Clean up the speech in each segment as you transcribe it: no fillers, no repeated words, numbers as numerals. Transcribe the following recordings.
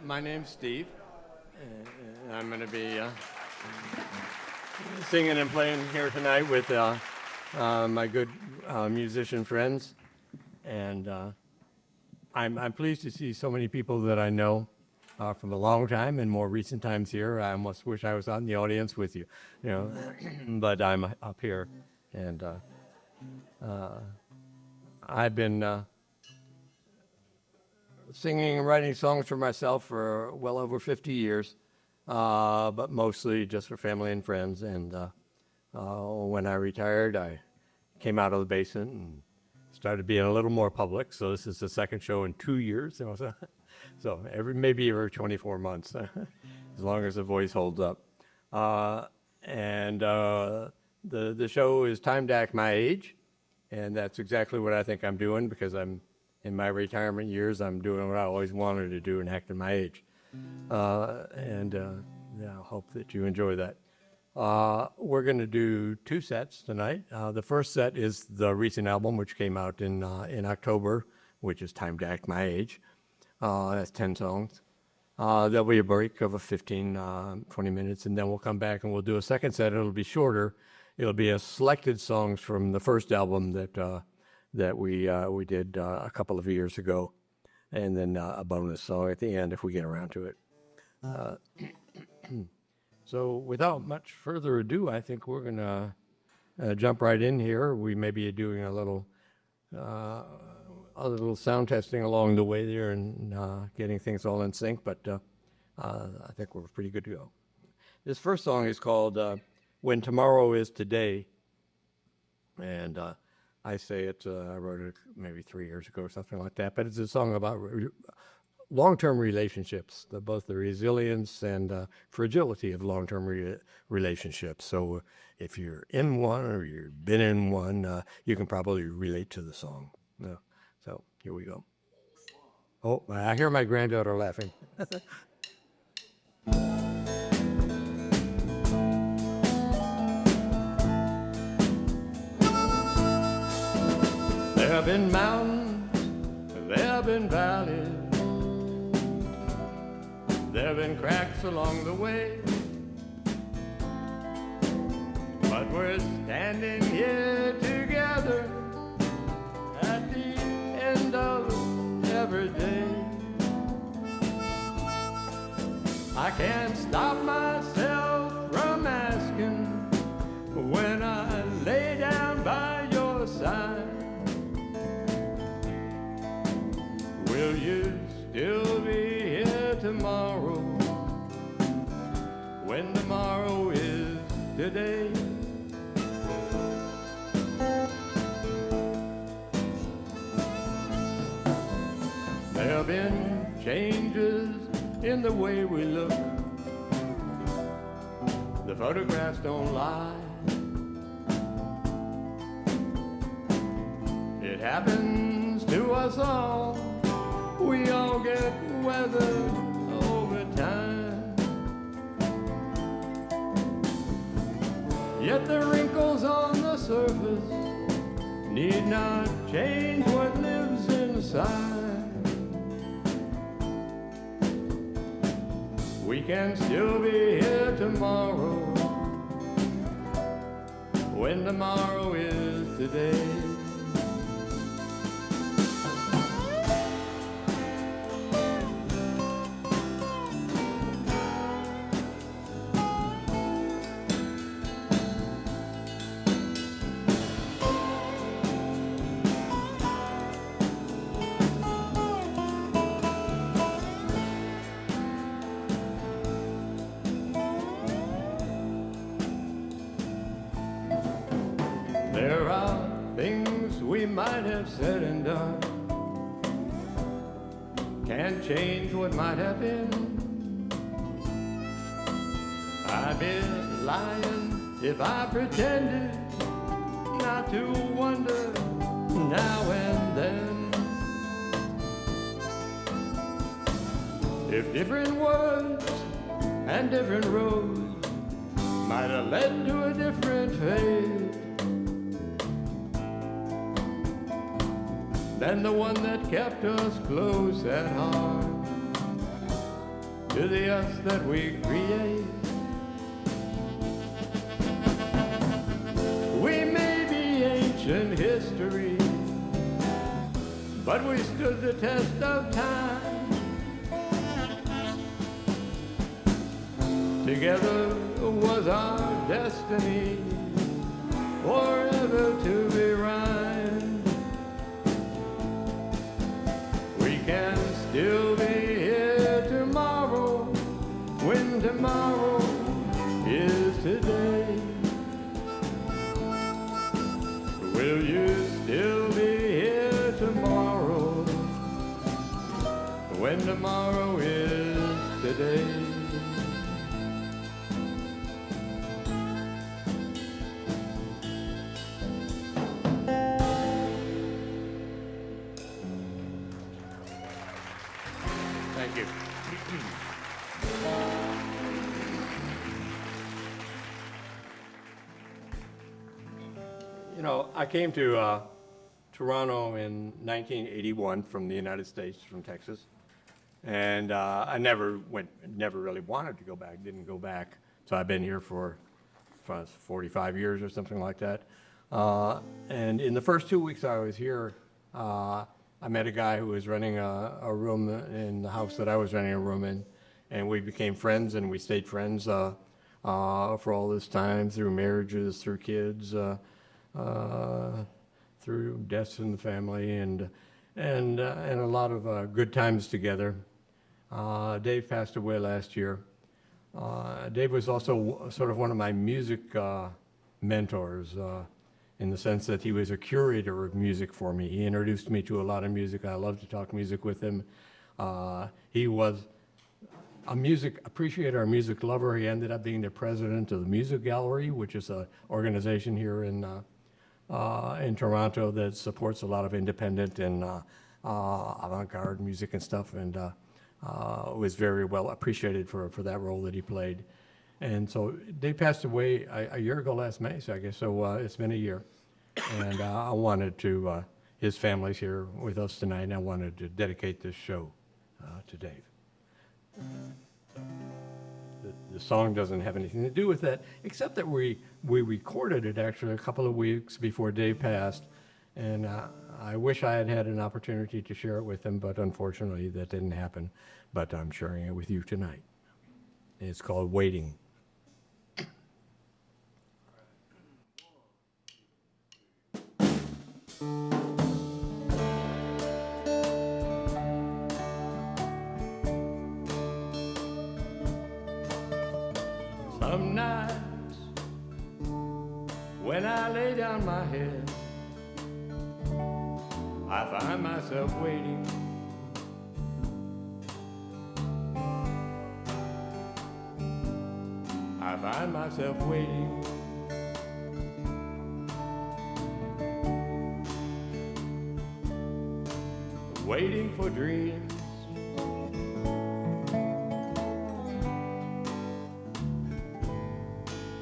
My name's Steve, and I'm going to be singing and playing here tonight with my good musician friends. And I'm pleased to see so many people that I know from a long time and more recent times here. I almost wish I was out in the audience with you, but I'm up here, and I've been singing and writing songs for myself for well over 50 years, but mostly just for family and friends. And when I retired, I came out of the basement and started being a little more public. So this is the second show in 2 years. So maybe every 24 months, as long as the voice holds up. The show is timed to act my age, and that's exactly what I think I'm doing, because I'm in my retirement years. I'm doing what I always wanted to do and acting my age. I hope that you enjoy that. We're going to do two sets tonight. The first set is the recent album, which came out in October, which is Time to Act My Age. That's 10 songs. There'll be a break of 15, 20 minutes, and then we'll come back and we'll do a second set. It'll be shorter. It'll be a selected songs from the first album that we did a couple of years ago, and then a bonus song at the end if we get around to it. So without much further ado, I think we're going to jump right in here. We may be doing a little sound testing along the way there and getting things all in sync, but I think we're pretty good to go. This first song is called When Tomorrow Is Today, and I say it, I wrote it maybe 3 years ago or something like that, but it's a song about long-term relationships, both the resilience and fragility of long-term relationships. So if you're in one or you've been in one, you can probably relate to the song. So here we go. Oh, I hear my granddaughter laughing. There have been mountains, there have been valleys, there have been cracks along the way, but we're standing here together at the end of every day. I can't stop myself from asking when I lay down by your side, will you still be here tomorrow, when tomorrow is today? There have been changes in the way we look. The photographs don't lie. It happens to us all. We all get weathered over time. Yet the wrinkles on the surface need not change what lives inside. We can still be here tomorrow, when tomorrow is today. There are things we might have said and done, can't change what might have been. I'd be lying if I pretended not to wonder now and then. If different words and different roads might have led to a different fate than the one that kept us close at heart. to the us that we create. We may be ancient history, but we stood the test of time. Together was our destiny, forever to be rhymed. We can still be here tomorrow, when tomorrow is today. Will you still be here tomorrow, when tomorrow is today? Thank you. You know, I came to Toronto in 1981 from the United States, from Texas, and I never really wanted to go back, didn't go back. So I've been here for 45 years or something like that. And in the first 2 weeks I was here, I met a guy who was renting a room in the house that I was renting a room in, and we became friends, and we stayed friends for all this time, through marriages, through kids, through deaths in the family, and a lot of good times together. Dave passed away last year. Dave was also sort of one of my music mentors, in the sense that he was a curator of music for me. He introduced me to a lot of music. I love to talk music with him. He was a music appreciator, a music lover. He ended up being the president of the Music Gallery, which is an organization here in Toronto that supports a lot of independent and avant-garde music and stuff, and was very well appreciated for that role that he played. And so they passed away a year ago last May, so I guess so it's been a year. And I wanted to, his family's here with us tonight, and I wanted to dedicate this show to Dave. The song doesn't have anything to do with that, except that we recorded it actually a couple of weeks before Dave passed, and I wish I had had an opportunity to share it with him, but unfortunately that didn't happen. But I'm sharing it with you tonight. It's called Waiting. Some nights when I lay down my head, I find myself waiting. I find myself waiting. Waiting for dreams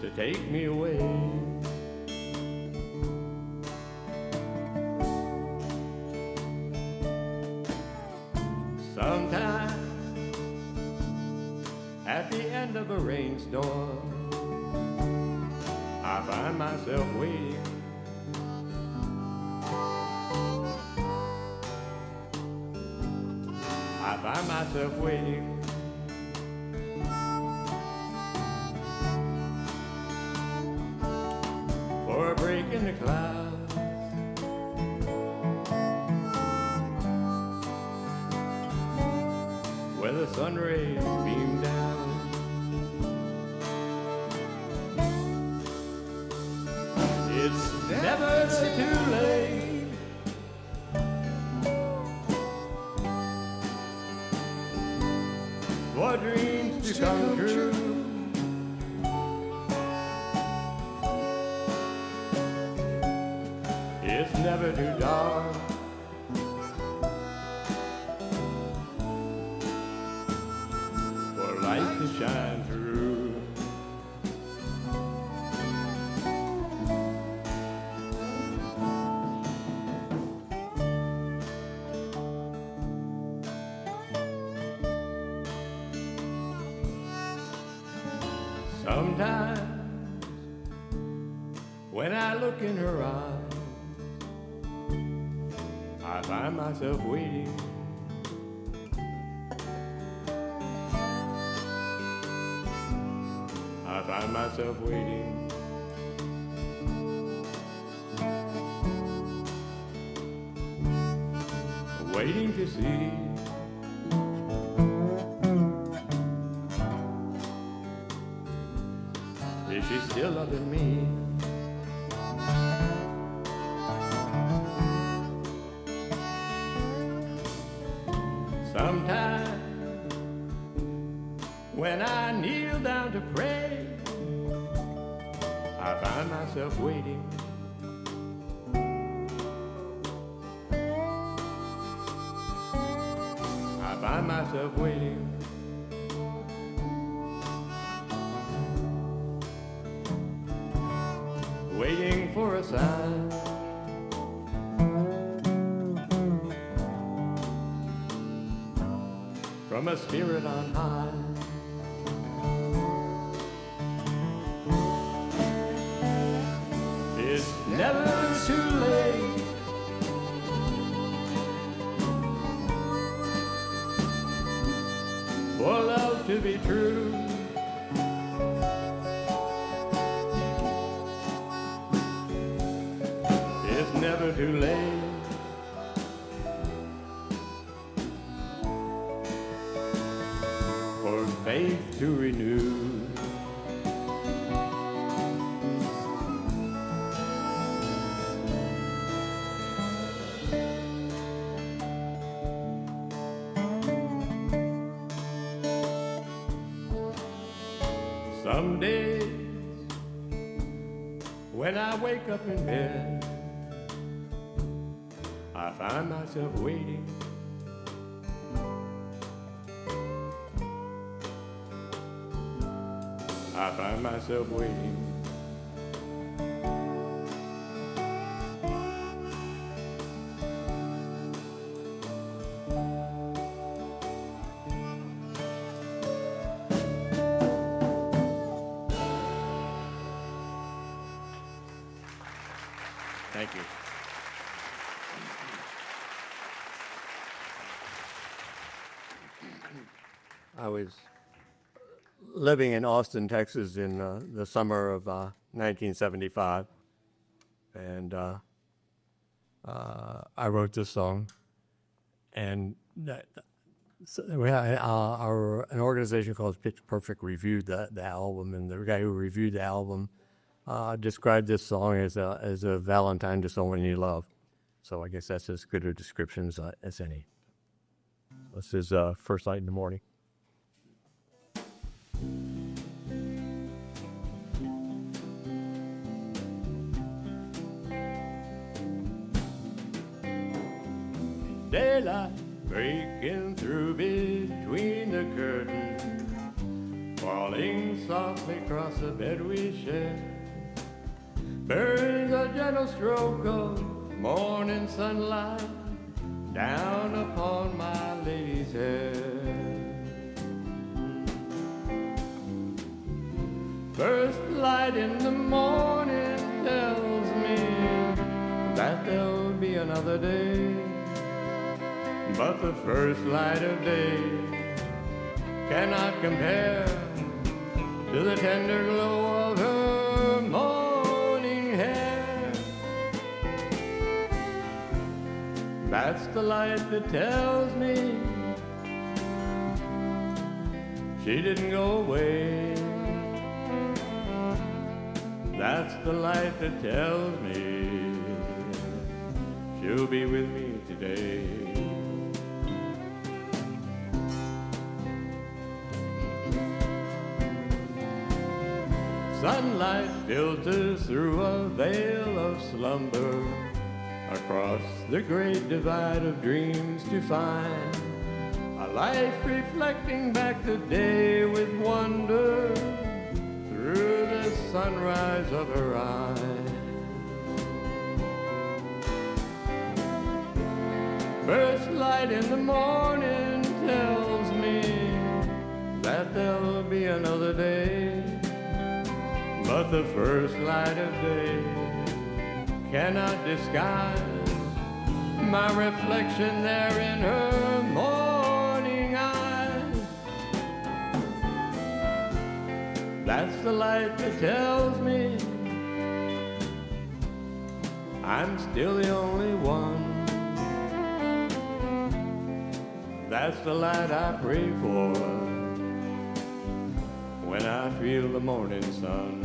to take me away. Sometimes at the end of a rainstorm, I find myself waiting. I find myself waiting. For a break in the clouds, where the sun rays beam down. It's never too late for dreams to come true. It's never too dark for light to shine through. Sometimes when I look in her eyes, I find myself waiting. I find myself waiting. Waiting to see if she's still loving me. Sometimes when I kneel down to pray, I find myself waiting. I find myself waiting. Waiting for a sign. From a spirit on high. It's never too late for love to be true. It's never too late for faith to renew. Some days when I wake up in bed, I find myself waiting. I find myself waiting. Thank you. I was living in Austin, Texas in the summer of 1975, and I wrote this song. And we had an organization called Pitch Perfect reviewed the album, and the guy who reviewed the album described this song as a Valentine to someone you love. So I guess that's as good a description as any. This is First Light in the Morning. Daylight breaking through between the curtains, falling softly across the bed we share. Burns a gentle stroke of morning sunlight down upon my lady's hair. First light in the morning tells me that there'll be another day, but the first light of day cannot compare to the tender glow of her morning hair. That's the light that tells me she didn't go away. That's the light that tells me she'll be with me today. Sunlight filters through a veil of slumber across the great divide of dreams to find a life reflecting back the day with wonder through the sunrise of her eyes. First light in the morning tells me that there'll be another day, but the first light of day cannot disguise my reflection there in her morning eyes. That's the light that tells me I'm still the only one. That's the light I pray for when I feel the morning sun.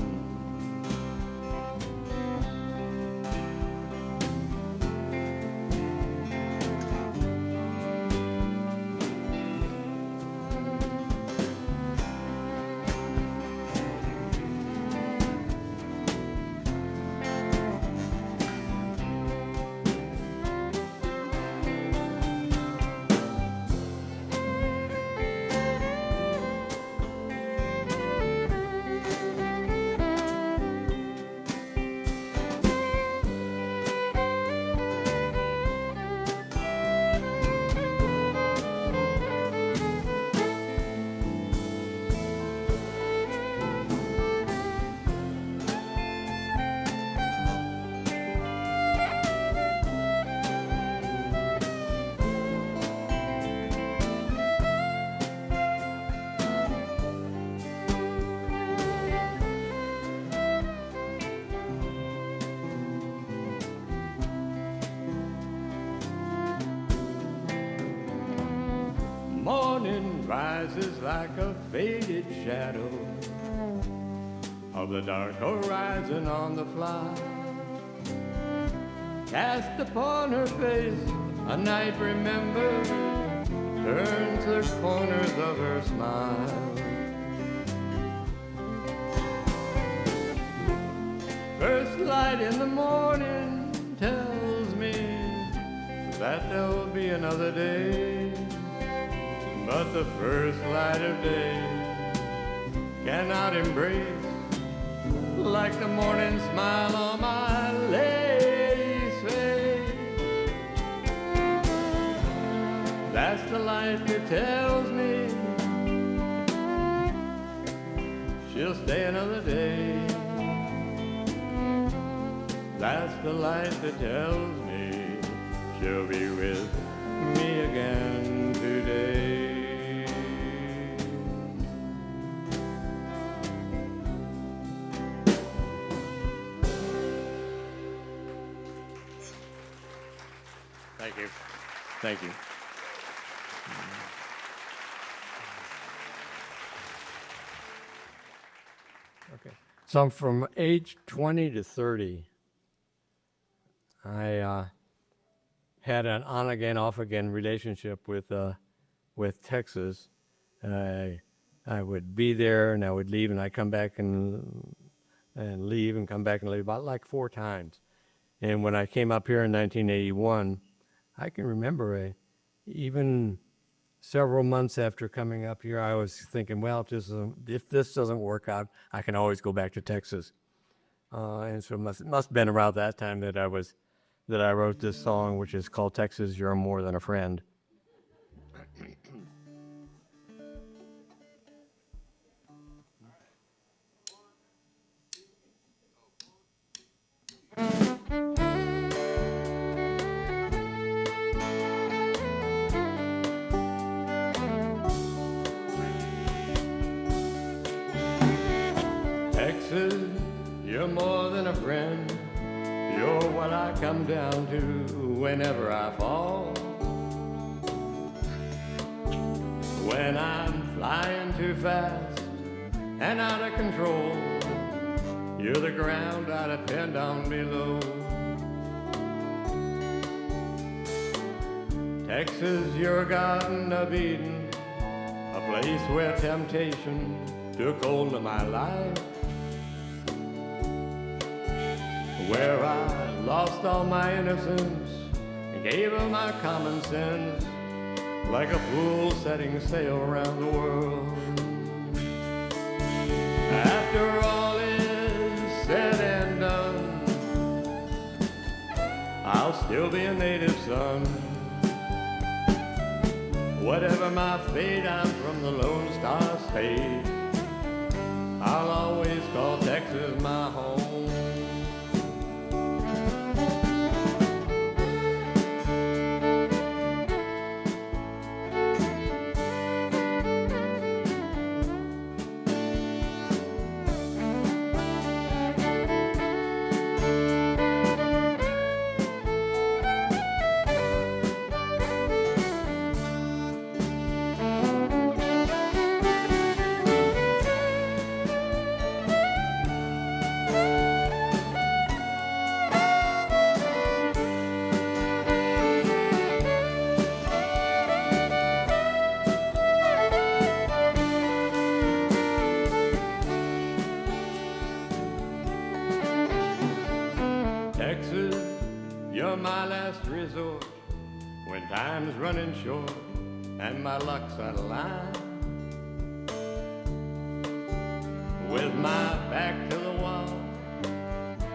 Morning rises like a faded shadow of the dark horizon on the fly. Cast upon her face a night remembered turns the corners of her smile. First light in the morning tells me that there will be another day. But the first light of day cannot embrace like the morning smile on my lady's face. That's the light that tells me she'll stay another day. That's the light that tells me she'll be with me again today. Thank you. Thank you. Okay. So from age 20 to 30, I had an on-again, off-again relationship with Texas. I would be there and I would leave and I'd come back and leave and come back and leave about like 4 times. And when I came up here in 1981, I can remember even several months after coming up here, I was thinking, well, if this doesn't work out, I can always go back to Texas. And so it must have been around that time that I wrote this song, which is called Texas, You're More Than a Friend. Texas, you're more than a friend. You're what I come down to whenever I fall. When I'm flying too fast and out of control, you're the ground I depend on below. Texas, you're a garden of Eden, a place where temptation took hold of my life, where I lost all my innocence and gave up my common sense, like a fool setting sail around the world. After all is said and done, I'll still be a native son. Whatever my fate, I'm from the Lone Star State. I'll always call Texas my home. Texas, you're my last resort when time's running short and my luck's out of line. With my back to the wall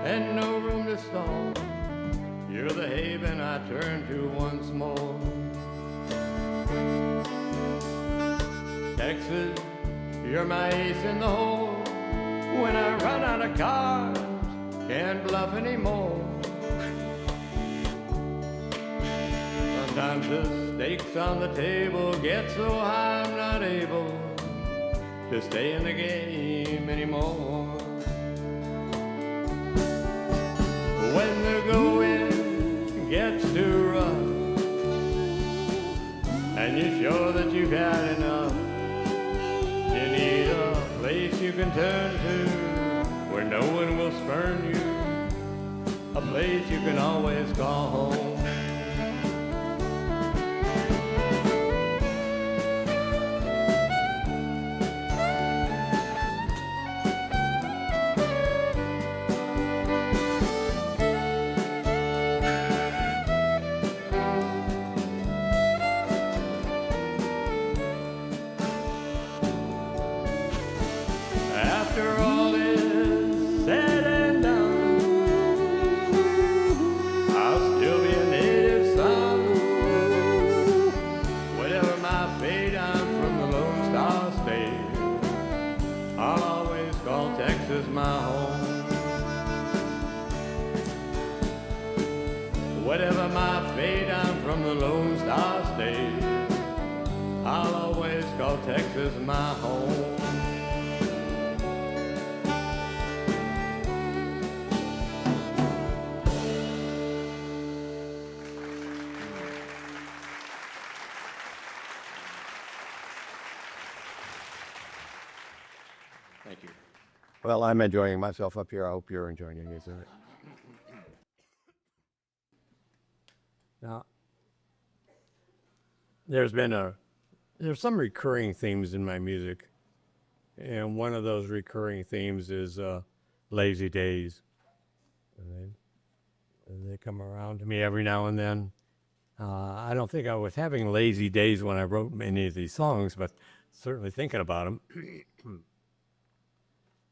and no room to stall, you're the haven I turn to once more. Texas, you're my ace in the hole when I run out of cards, can't bluff anymore. Sometimes the stakes on the table get so high I'm not able to stay in the game anymore. When the going gets too rough and you're sure that you've had enough, you need a place you can turn to where no one will spurn you, a place you can always call home. After all is said and done, I'll still be a native son. Whatever my fate, I'm from the Lone Star State. I'll always call Texas my home. Whatever my fate, I'm from the Lone Star State. I'll always call Texas my home. Thank you. Well, I'm enjoying myself up here. I hope you're enjoying it. Now, there's some recurring themes in my music, and one of those recurring themes is lazy days. And they come around to me every now and then. I don't think I was having lazy days when I wrote many of these songs, but certainly thinking about them.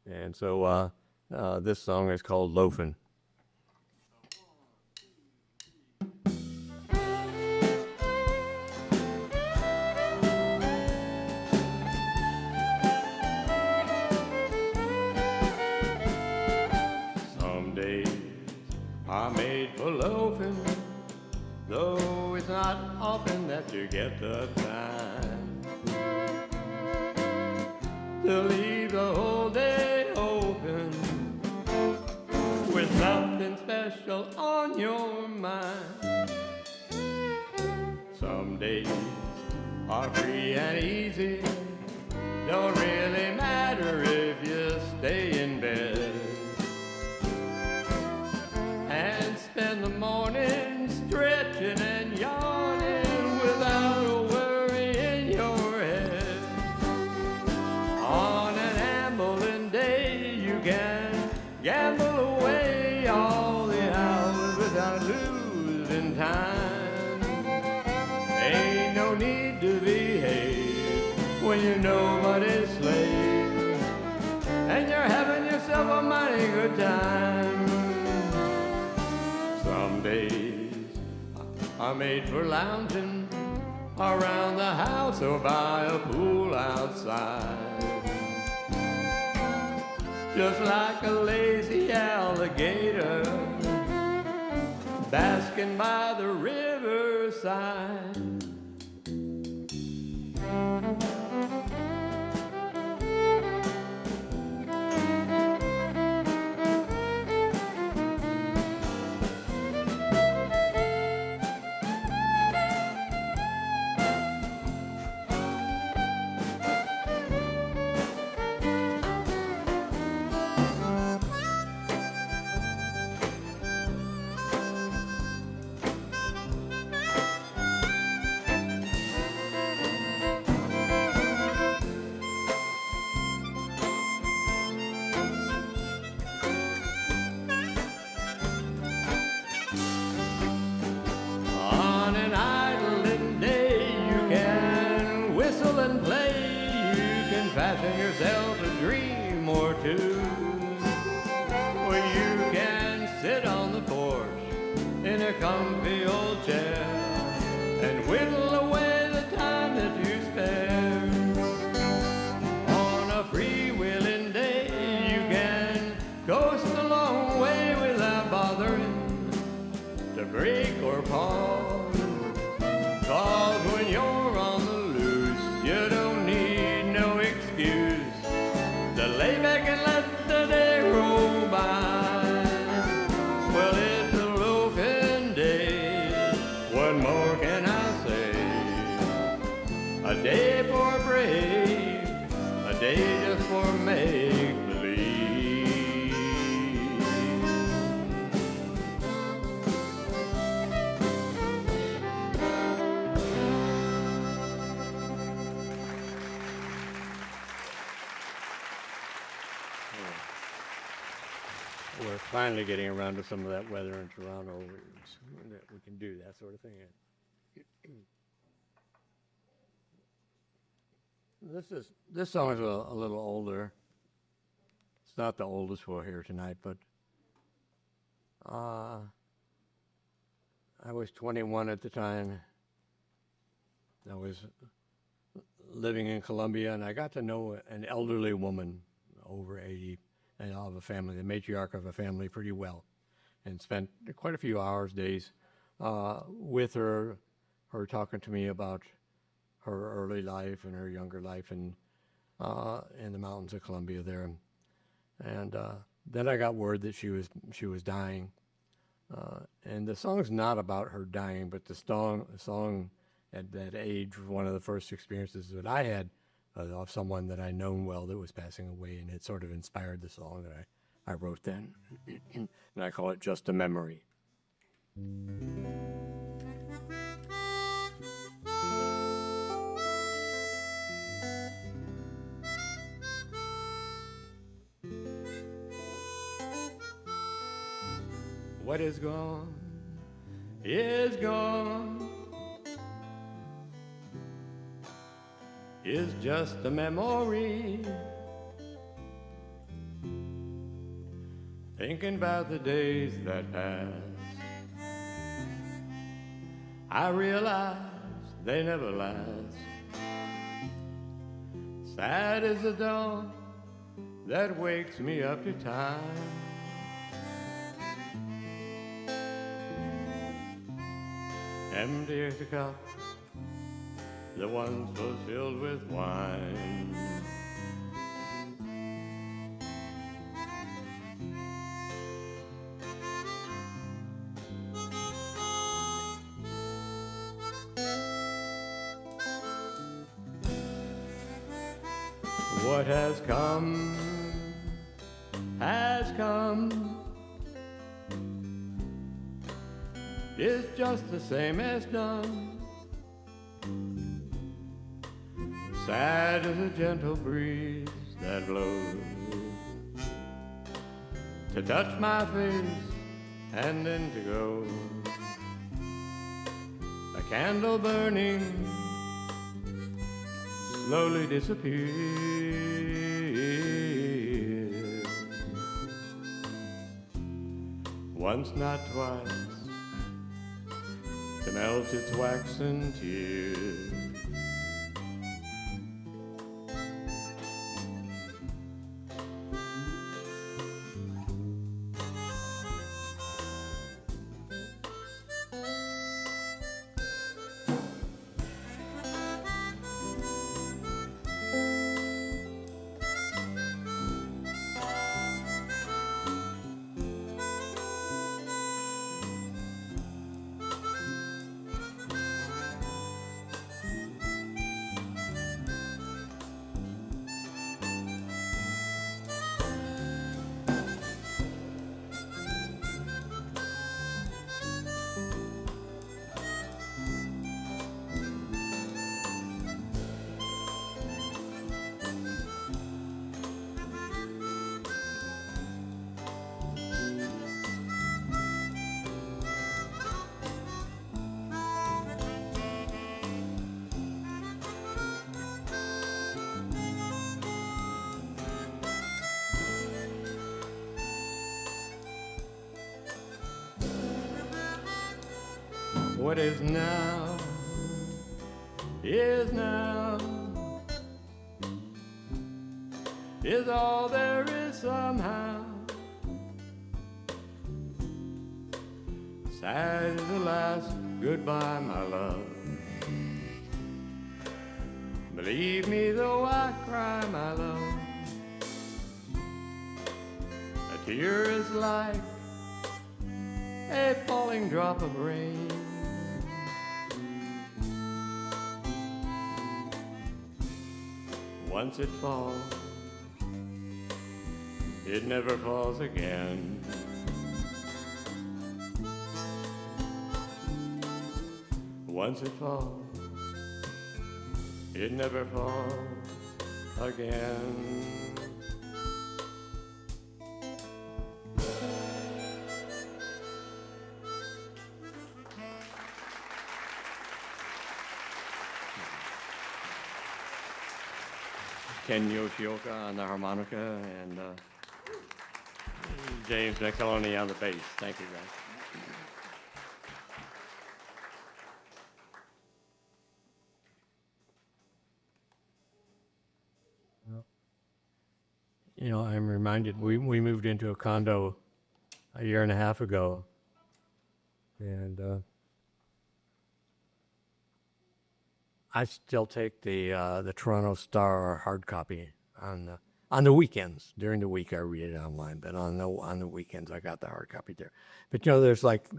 And so this song is called Loafin'. Some days are made for loafing, though it's not often that you get the time to leave the whole day open with nothing special on your mind. Some days are free and easy, don't really matter if you stay in bed and spend the morning stretching and yawning without a worry in your head. On an ambling day you can gamble away all the hours without losing time. Ain't no need to behave when you're nobody's slave and you're having yourself a mighty good time. Some days are made for lounging around the house or by a pool outside. just like a lazy alligator, basking by the riverside. Fashion yourself a dream or two, where you can sit on the porch in a comfy old chair and whittle away the time that you spare. On a freewheeling day you can coast a long way without bothering to break or pause, 'cause when you're on the loose you don't need no excuse to lay back and let the day roll by. Well, it's a loafing day, what more can I say? A day for brave, a day just for make-believe. We're finally getting around to some of that weather in Toronto that we can do that sort of thing. This song is a little older. It's not the oldest we'll hear tonight, but I was 21 at the time. I was living in Columbia, and I got to know an elderly woman over 80 and of a family, the matriarch of a family, pretty well, and spent quite a few hours, days, with her talking to me about her early life and her younger life in the mountains of Columbia there, and then I got word that she was dying, and the song's not about her dying, but the song at that age was one of the first experiences that I had of someone that I known well that was passing away, and it sort of inspired the song that I wrote then. And I call it Just a Memory. What is gone is gone, is just a memory. Thinking about the days that passed, I realize they never last. Sad is the dawn that wakes me up to time. Empty is the cup that once was filled with wine. What has come, is just the same as done. Sad as a gentle breeze that blows to touch my face and then to go. A candle burning slowly disappears. Once, not twice, to melt its waxen tears. What is now is now, is all there is somehow. Sad is the last goodbye, my love. Believe me though I cry, my love. A tear is like a falling drop of rain. Once it falls, it never falls again. Once it falls, it never falls again. Ken Yoshioka on the harmonica and James McCeleny on the bass. Thank you, guys. You know, I'm reminded we moved into a condo a year and a half ago, and I still take the Toronto Star hard copy on the weekends. During the week, I read it online, but on the weekends, I got the hard copy there. But you know, there's like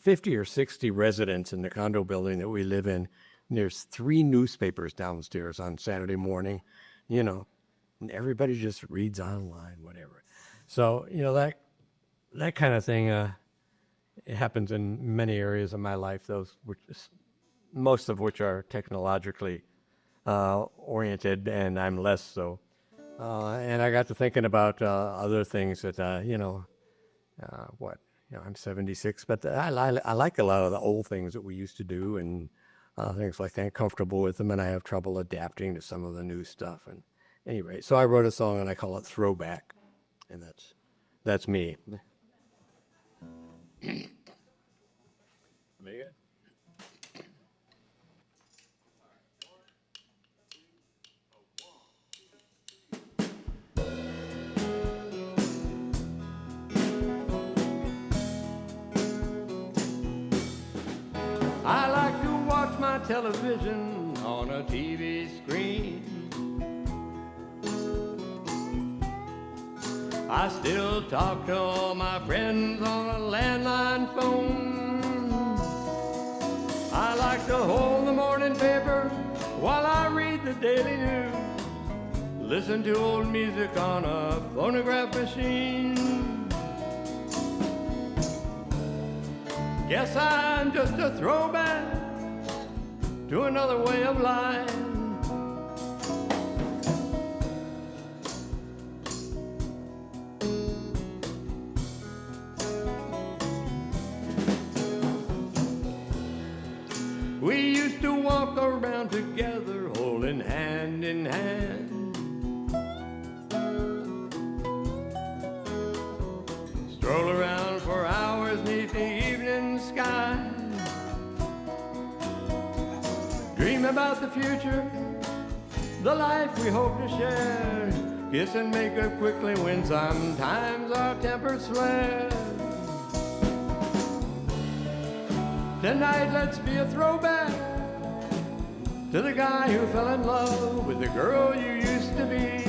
50 or 60 residents in the condo building that we live in. And there's 3 newspapers downstairs on Saturday morning. You know, and everybody just reads online, whatever. So you know that kind of thing. It happens in many areas of my life. Most of which are technologically oriented, and I'm less so. And I got to thinking about other things that, I'm 76, but I like a lot of the old things that we used to do, and things like that, comfortable with them, and I have trouble adapting to some of the new stuff. And anyway, so I wrote a song, and I call it Throwback, and that's me. I like to watch my television on a TV screen. I still talk to all my friends on a landline phone. I like to hold the morning paper while I read the daily news. Listen to old music on a phonograph machine. Guess I'm just a throwback to another way of life. We used to walk around together, holding hand in hand. Stroll around for hours neath the evening sky. Dream about the future, the life we hope to share. Kiss and make up quickly when sometimes our tempers flare. Tonight let's be a throwback to the guy who fell in love with the girl you used to be.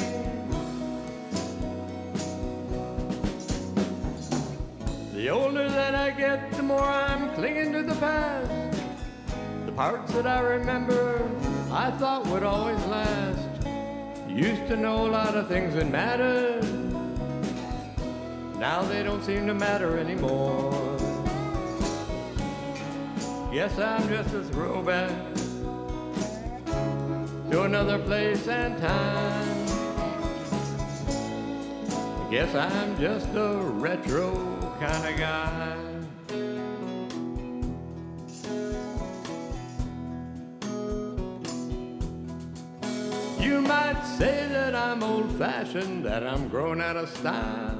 The older that I get, the more I'm clinging to the past. The parts that I remember, I thought would always last. Used to know a lot of things that mattered. Now they don't seem to matter anymore. Guess I'm just a throwback to another place and time. Guess I'm just a retro kind of guy. You might say that I'm old-fashioned, that I'm grown out of style.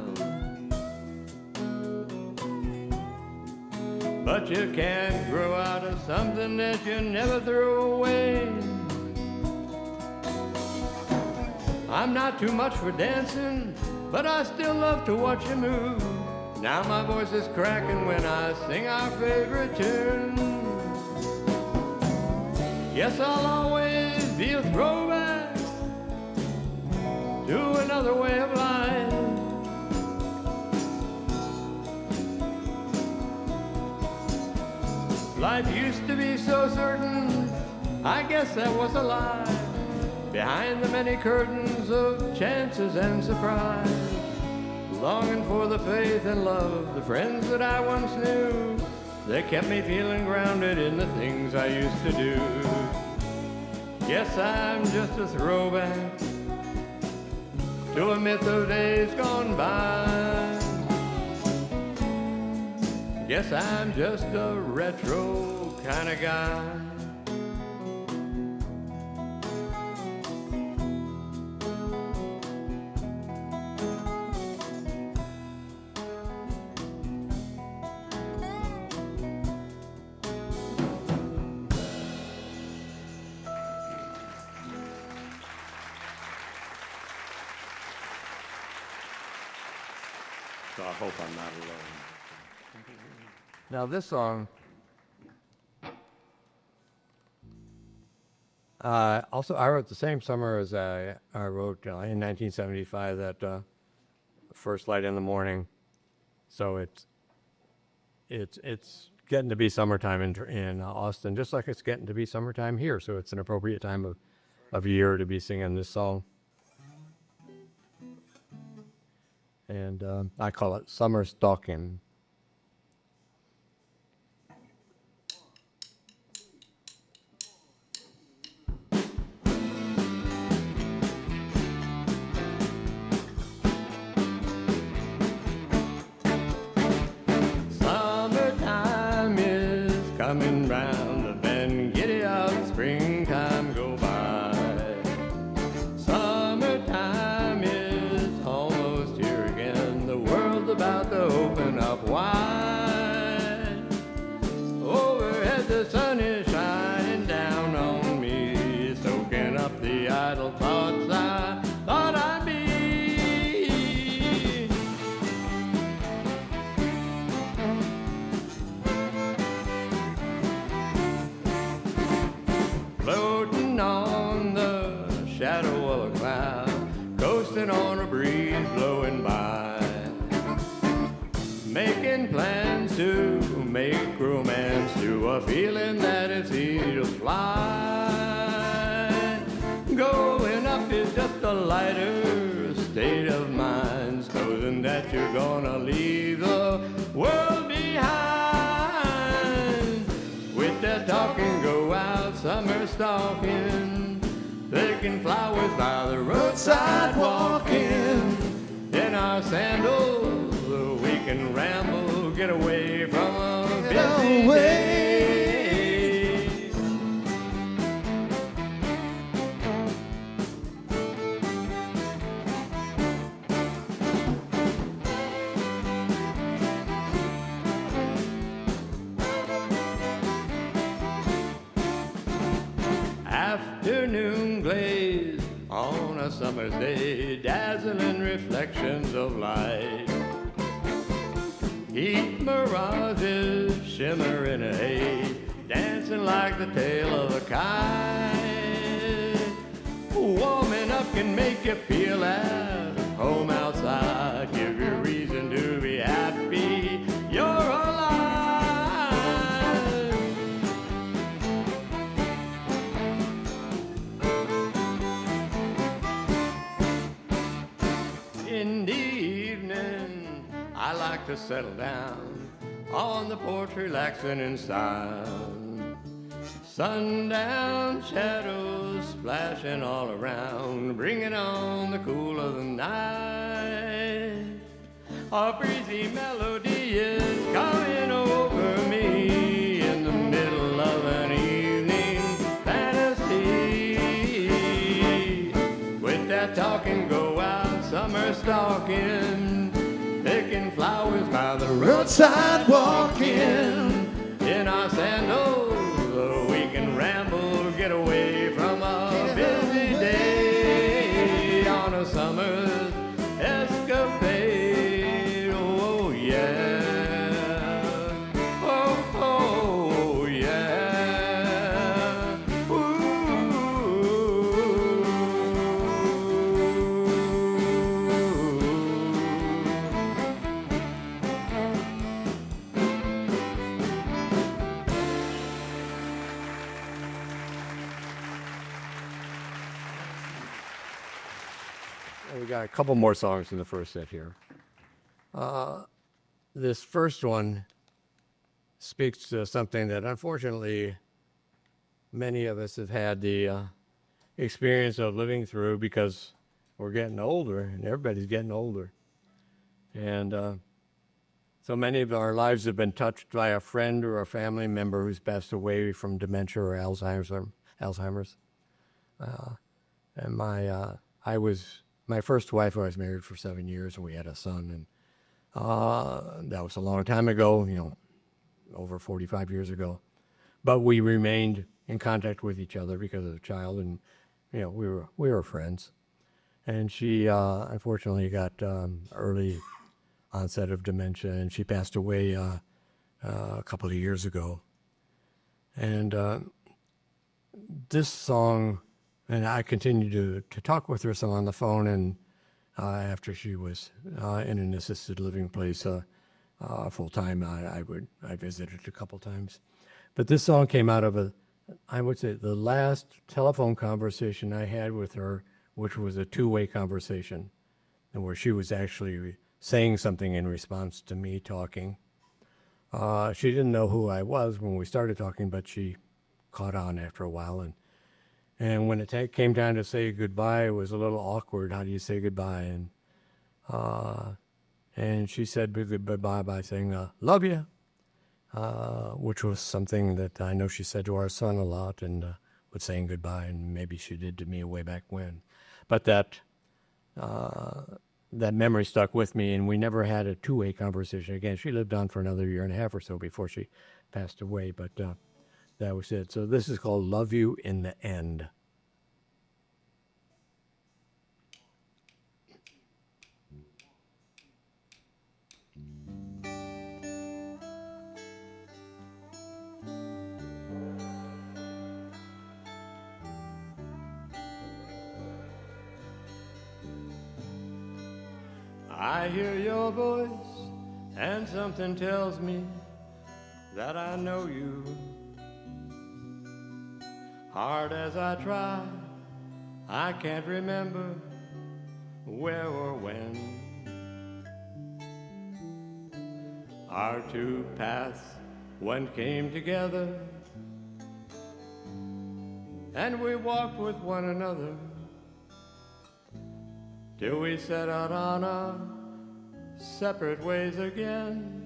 but you can't grow out of something that you never threw away. I'm not too much for dancing, but I still love to watch you move. Now my voice is cracking when I sing our favorite tune. Yes, I'll always be a throwback to another way of life. Life used to be so certain, I guess that was a lie. Behind the many curtains of chances and surprise, longing for the faith and love of the friends that I once knew. They kept me feeling grounded in the things I used to do. Guess I'm just a throwback to a myth of days gone by. Guess I'm just a retro kind of guy. So I hope I'm not alone. Now this song, also I wrote the same summer as I wrote in 1975 that First Light in the Morning. So it's getting to be summertime in Austin, just like it's getting to be summertime here. So it's an appropriate time of year to be singing this song. And I call it Summer Stalking. Summertime is coming round the bend, giddy up, springtime go by. Summertime is almost here again, the world's about to open up wide. Overhead the sun is shining down on me, soaking up the idle thoughts I thought I'd be. Floating on the shadow of a cloud, coasting on a breeze blowing by, making plans to make romance to a feeling that it's easy to fly. Going up is just a lighter state of mind, supposing that you're gonna leave the world behind. With that talking, go out summer stalking, picking flowers by the roadside walking. In our sandals, we can ramble, get away from a busy day. Afternoon glaze on a summer's day, dazzling reflections of light. Heat mirages shimmer in a haze, dancing like the tail of a kite. Warming up can make you feel at home outside, give you reason to be happy you're alive. In the evening, I like to settle down on the porch, relaxing in style. Sundown shadows splashing all around, bringing on the cool of the night. A breezy melody is coming over me in the middle of an evening fantasy. With that talking, go out summer stalking, picking flowers by the roadside walking. we got a couple more songs in the first set here. This first one speaks to something that unfortunately many of us have had the experience of living through because we're getting older, and everybody's getting older. And so many of our lives have been touched by a friend or a family member who's passed away from dementia or Alzheimer's. And my first wife, I was married for 7 years, and we had a son, and that was a long time ago, over 45 years ago. But we remained in contact with each other because of the child, and we were friends. And she unfortunately got early onset of dementia, and she passed away a couple of years ago. And this song, and I continued to talk with her some on the phone, and after she was in an assisted living place full time, I visited a couple times. But this song came out of I would say the last telephone conversation I had with her, which was a two-way conversation, and where she was actually saying something in response to me talking. She didn't know who I was when we started talking, but she caught on after a while. And when it came time to say goodbye, it was a little awkward. How do you say goodbye? And she said goodbye by saying, love you, which was something that I know she said to our son a lot, and was saying goodbye, and maybe she did to me way back when. But that memory stuck with me, and we never had a two-way conversation again. She lived on for another year and a half or so before she passed away, but that was it. So this is called Love You in the End. I hear your voice, and something tells me that I know you. Hard as I try, I can't remember where or when. Our two paths one came together, and we walked with one another till we set out on our separate ways again.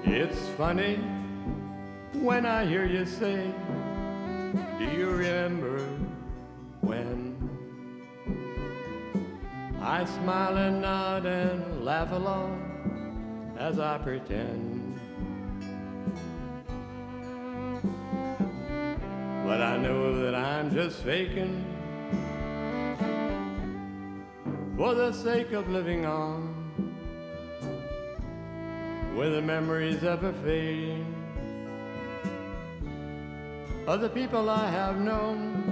It's funny when I hear you say, do you remember when? I smile and nod and laugh along as I pretend. But I know that I'm just faking for the sake of living on, with the memories ever fading of the people I have known.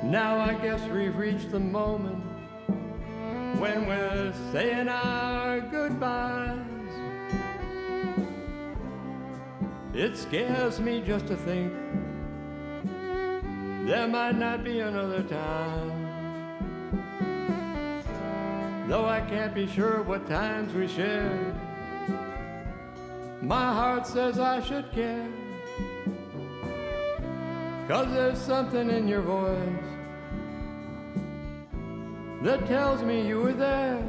Now I guess we've reached the moment when we're saying our goodbyes. It scares me just to think there might not be another time, though I can't be sure what times we shared. My heart says I should care, 'cause there's something in your voice that tells me you were there.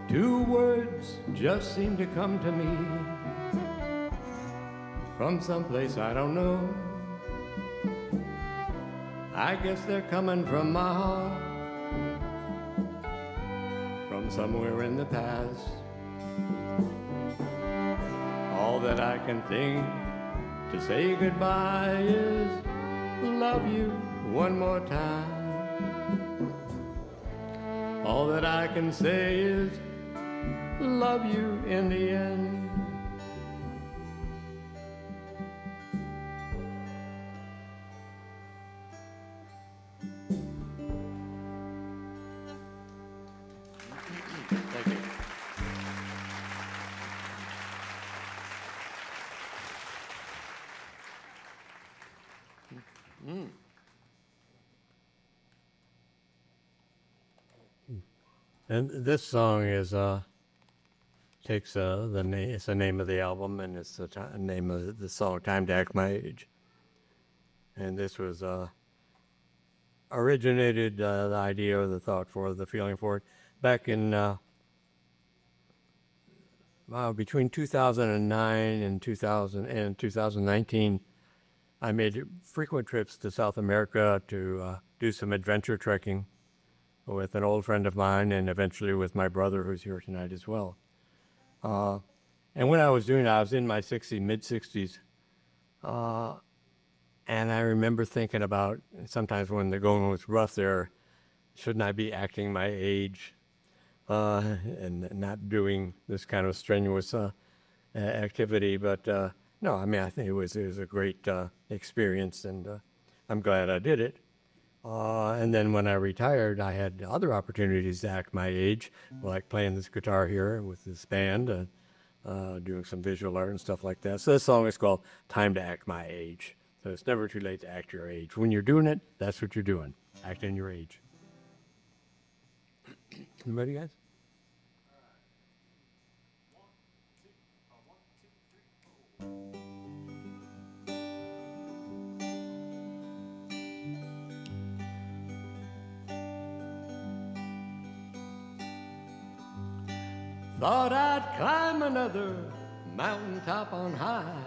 Two words just seem to come to me from someplace I don't know. I guess they're coming from my heart, from somewhere in the past. All that I can think to say goodbye is love you one more time. All that I can say is love you in the end. Thank you. And this song is takes the name. It's the name of the album, and it's the name of the song "Time to Act My Age." And this was originated the idea or the thought for the feeling for it back in between 2009 and 2019. I made frequent trips to South America to do some adventure trekking with an old friend of mine, and eventually with my brother, who's here tonight as well. And when I was doing it, I was in my mid-60s. And I remember thinking about, sometimes when the going was rough there, shouldn't I be acting my age and not doing this kind of strenuous activity? But no, I mean, I think it was a great experience, and I'm glad I did it. And then when I retired, I had other opportunities to act my age, like playing this guitar here with this band, doing some visual art and stuff like that. So this song is called Time to Act My Age. So it's never too late to act your age. When you're doing it, that's what you're doing, acting your age. You ready, guys? Thought I'd climb another mountaintop on high,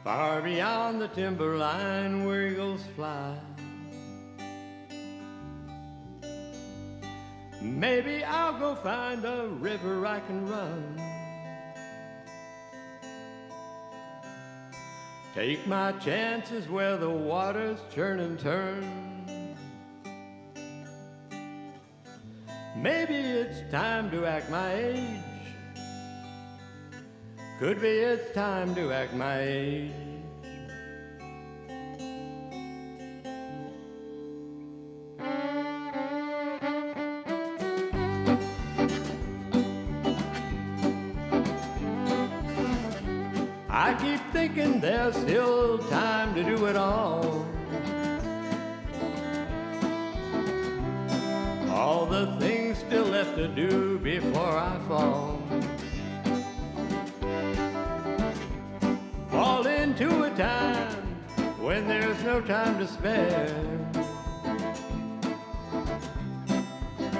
far beyond the timberline where eagles fly. Maybe I'll go find a river I can run, take my chances where the waters churn and turn. Maybe it's time to act my age. Could be it's time to act my age. I keep thinking there's still time to do it all. All the things still left to do before I fall. Fall into a time when there's no time to spare,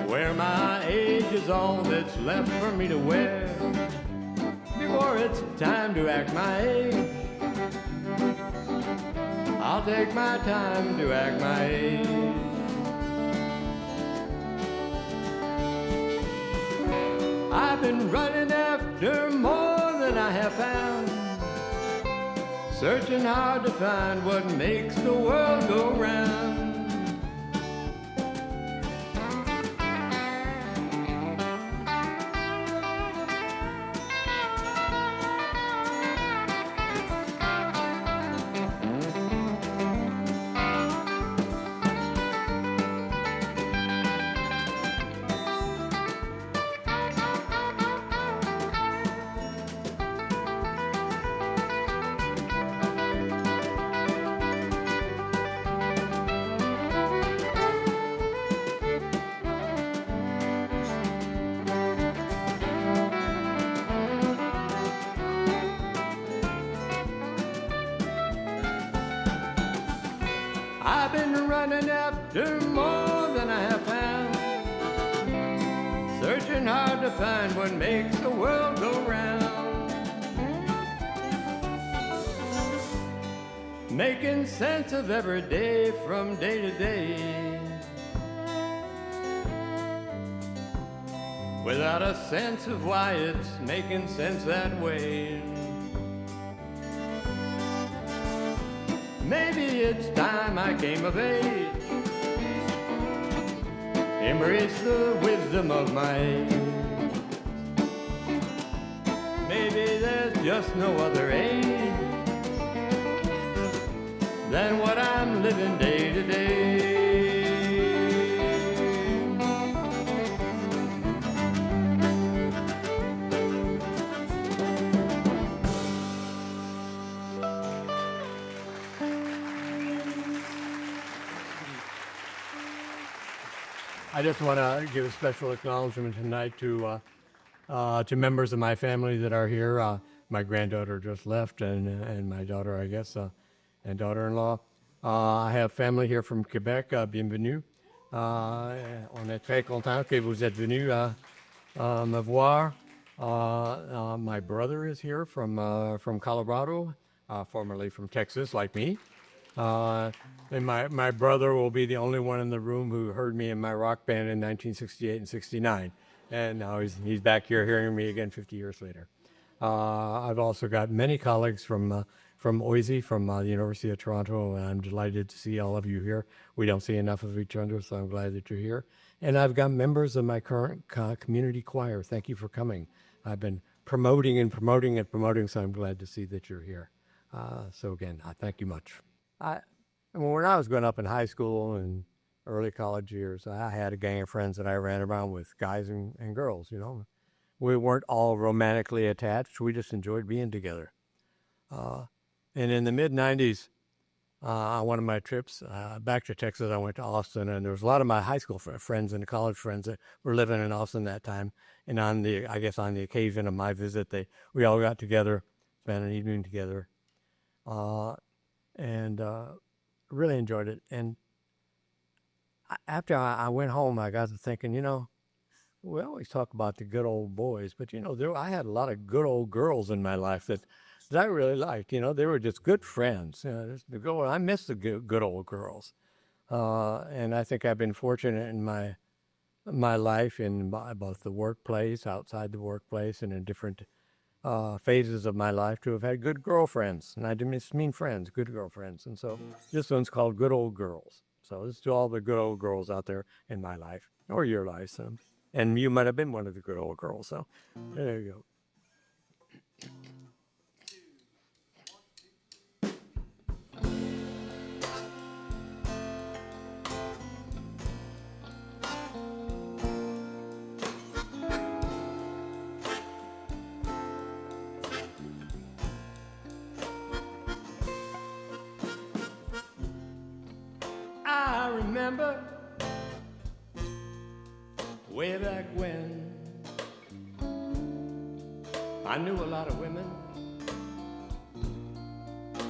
where my age is all that's left for me to wear. Before it's time to act my age, I'll take my time to act my age. I've been running after more than I have found, searching hard to find what makes the world go round. I've been running after more than I have found, working hard to find what makes the world go round. Making sense of every day from day to day, without a sense of why it's making sense that way. Maybe it's time I came of age, embrace the wisdom of my age. Maybe there's just no other age than what I'm living day to day. I just want to give a special acknowledgement tonight to members of my family that are here. My granddaughter just left, and my daughter, I guess, and daughter-in-law. I have family here from Quebec. Bienvenue. On est très content que vous êtes venus me voir. My brother is here from Colorado, formerly from Texas, like me. And my brother will be the only one in the room who heard me in my rock band in 1968 and 69. And now he's back here hearing me again 50 years later. I've also got many colleagues from OISE, from the University of Toronto, and I'm delighted to see all of you here. We don't see enough of each other, so I'm glad that you're here. And I've got members of my current community choir. Thank you for coming. I've been promoting, so I'm glad to see that you're here. So again, thank you much. When I was growing up in high school and early college years, I had a gang of friends that I ran around with, guys and girls, you know. We weren't all romantically attached. We just enjoyed being together. And in the mid-'90s, on one of my trips back to Texas, I went to Austin, and there was a lot of my high school friends and college friends that were living in Austin that time. And on the occasion of my visit, we all got together, spent an evening together, and really enjoyed it. And after I went home, I got to thinking, you know, we always talk about the good old boys, but, you know, I had a lot of good old girls in my life that I really liked. You know, they were just good friends. You know, I miss the good old girls. And I think I've been fortunate in my life, in both the workplace, outside the workplace, and in different phases of my life, to have had good girlfriends. And I didn't just mean friends, good girlfriends. And so this one's called Good Old Girls. So this is to all the good old girls out there in my life, or your life. And you might have been one of the good old girls. So there you go. I remember way back when I knew a lot of women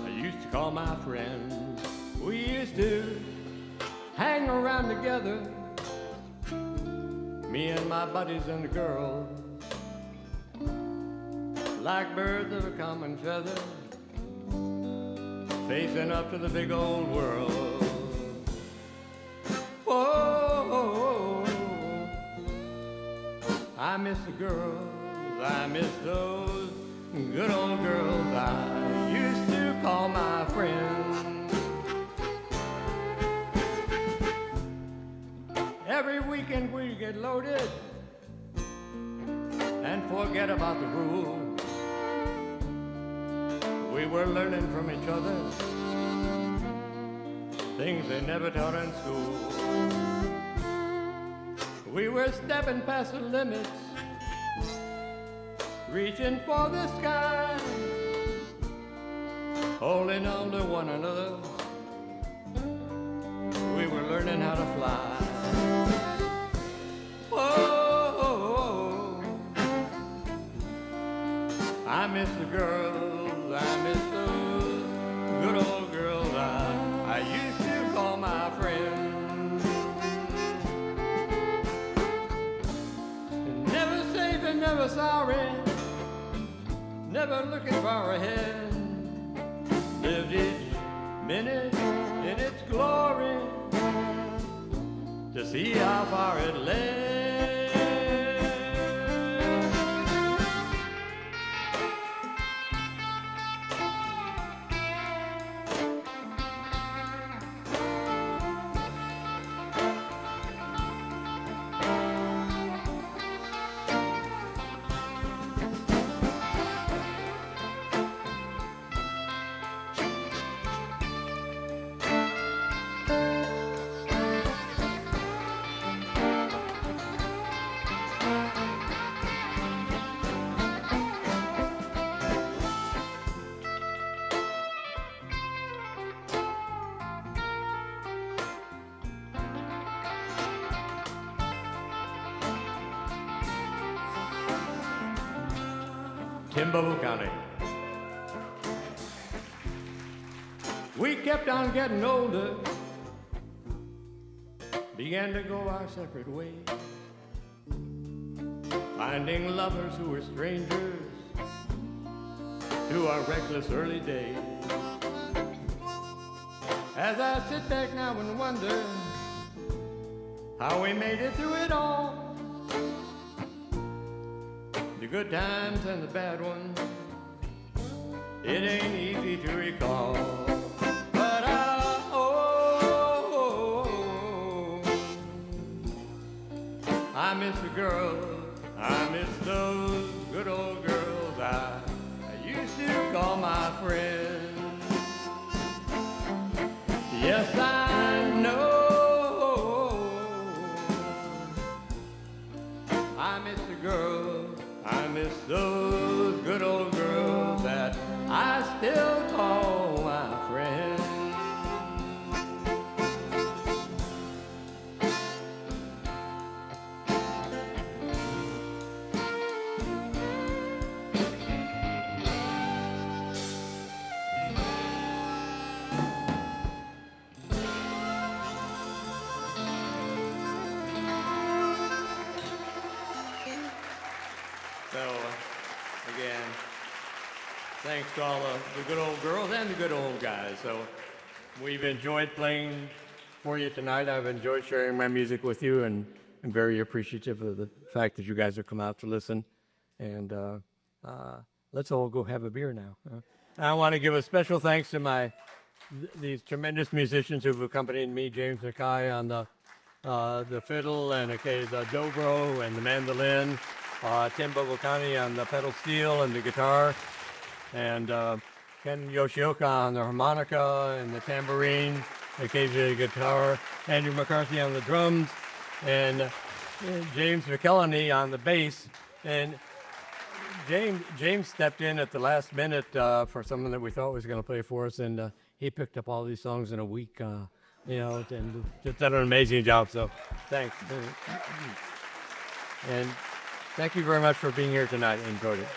I used to call my friends. We used to hang around together, me and my buddies and the girls, like birds of a common feather, facing up to the big old world. Oh, I miss the girls, I miss those good old girls I used to call my friends. Every weekend we get loaded and forget about the rules. We were learning from each other things they never taught in school. We were stepping past the limits, reaching for the sky, holding on to one another. We were learning how to fly. Oh, I miss the girls, I miss those good old girls I used to call my friends. never sorry, never looking far ahead. Lived each minute in its glory to see how far it led. Bovaconti. We kept on getting older, began to go our separate ways, finding lovers who were strangers to our reckless early days. As I sit back now and wonder how we made it through it all, the good times and the bad ones, it ain't easy to recall. But I miss the girls, I miss those good old girls I used to call my friends. Yes, I know I miss the girls, I miss those good old girls that I still call my friends. Again, thanks to all the good old girls and the good old guys. So we've enjoyed playing for you tonight. I've enjoyed sharing my music with you, and I'm very appreciative of the fact that you guys have come out to listen. And let's all go have a beer now. I want to give a special thanks to these tremendous musicians who've accompanied me, James McKie on the fiddle, and the dobro and the mandolin. Tim Bovaconti on the pedal steel and the guitar, and Ken Yoshioka on the harmonica and the tambourine, occasionally the guitar, Andrew McCarthy on the drums, and James MeCeleny on the bass. And James stepped in at the last minute for someone that we thought was going to play for us, and he picked up all these songs in a week, and just done an amazing job. So thanks. And thank you very much for being here tonight. I enjoyed it.